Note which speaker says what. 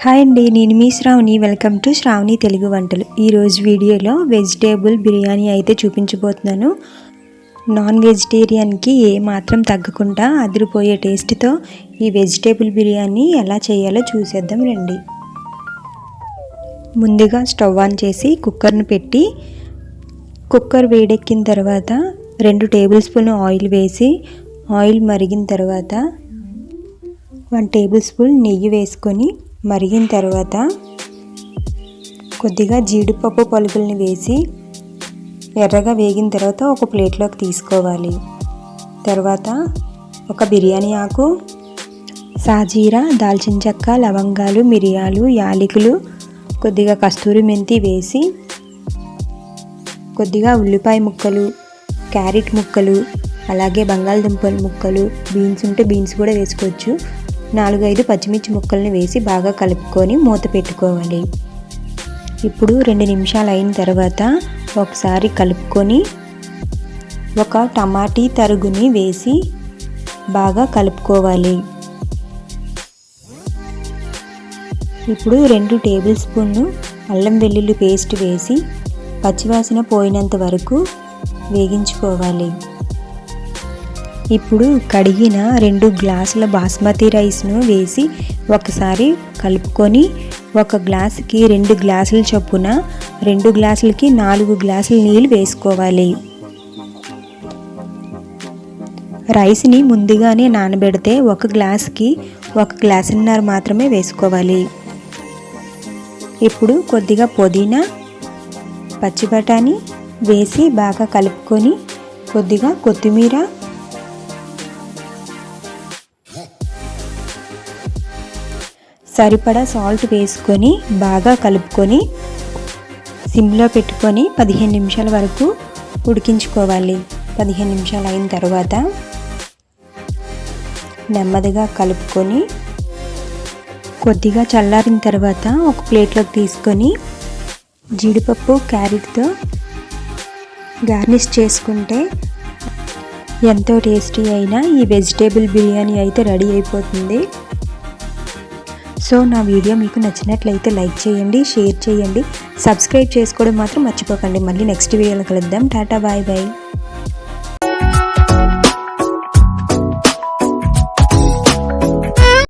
Speaker 1: Hi అండి, నేను మీ Shravani. Welcome to Shravani Telugu వంటలు. ఈరోజు వీడియోలో వెజిటేబుల్ బిర్యానీ అయితే చూపించబోతున్నాను. నాన్ వెజిటేరియన్కి ఏ మాత్రం తగ్గకుండా అదిరిపోయే టేస్ట్తో ఈ వెజిటేబుల్ బిర్యానీ ఎలా చేయాలో చూసేద్దాం రండి. ముందుగా స్టవ్ ఆన్ చేసి కుక్కర్ను పెట్టి కుక్కర్ వేడెక్కిన తర్వాత 2 టేబుల్ స్పూన్ ఆయిల్ వేసి ఆయిల్ మరిగిన తర్వాత 1 టేబుల్ స్పూన్ నెయ్యి వేసుకొని మరిగిన తర్వాత కొద్దిగా జీడిపప్పు పలుకుల్ని వేసి ఎర్రగా వేగిన తర్వాత ఒక ప్లేట్లోకి తీసుకోవాలి. తర్వాత ఒక బిర్యానీ ఆకు, సాజీరా, దాల్చిన చెక్క, లవంగాలు, మిరియాలు, యాలకులు, కొద్దిగా కస్తూరి మెంతి వేసి కొద్దిగా ఉల్లిపాయ ముక్కలు, క్యారెట్ ముక్కలు, అలాగే బంగాళదుంపల ముక్కలు, బీన్స్ ఉంటే బీన్స్ కూడా వేసుకోవచ్చు, 4-5 పచ్చిమిర్చి ముక్కల్ని వేసి బాగా కలుపుకొని మూత పెట్టుకోవాలి. ఇప్పుడు 2 నిమిషాలు అయిన తర్వాత ఒకసారి కలుపుకొని ఒక టమాటీ తరుగుని వేసి బాగా కలుపుకోవాలి. ఇప్పుడు 2 టేబుల్ స్పూన్లు అల్లం వెల్లుల్లి పేస్ట్ వేసి పచ్చివాసన పోయినంత వరకు వేగించుకోవాలి. ఇప్పుడు కడిగిన 2 గ్లాసుల బాస్మతి రైస్ను వేసి ఒకసారి కలుపుకొని ఒక గ్లాసుకి 2 గ్లాసుల చొప్పున 2 గ్లాసులకి 4 గ్లాసుల నీళ్ళు వేసుకోవాలి. రైస్ని ముందుగానే నానబెడితే 1 గ్లాసుకి 1 గ్లాసున్నర మాత్రమే వేసుకోవాలి. ఇప్పుడు కొద్దిగా పుదీనా, పచ్చి బఠానీ వేసి బాగా కలుపుకొని కొద్దిగా కొత్తిమీర, సరిపడా సాల్ట్ వేసుకొని బాగా కలుపుకొని సిమ్లో పెట్టుకొని 15 నిమిషాల వరకు ఉడికించుకోవాలి. 15 నిమిషాలు అయిన తర్వాత నెమ్మదిగా కలుపుకొని కొద్దిగా చల్లారిన తర్వాత ఒక ప్లేట్లోకి తీసుకొని జీడిపప్పు, క్యారెట్తో గార్నిష్ చేసుకుంటే ఎంతో టేస్టీ అయిన ఈ వెజిటేబుల్ బిర్యానీ అయితే రెడీ అయిపోతుంది. సో నా వీడియో మీకు నచ్చినట్లయితే లైక్ చేయండి, షేర్ చేయండి, సబ్స్క్రైబ్ చేసుకోవడం మాత్రం మర్చిపోకండి. మళ్ళీ నెక్స్ట్ వీడియోలో కలుద్దాం. Tata, bye bye.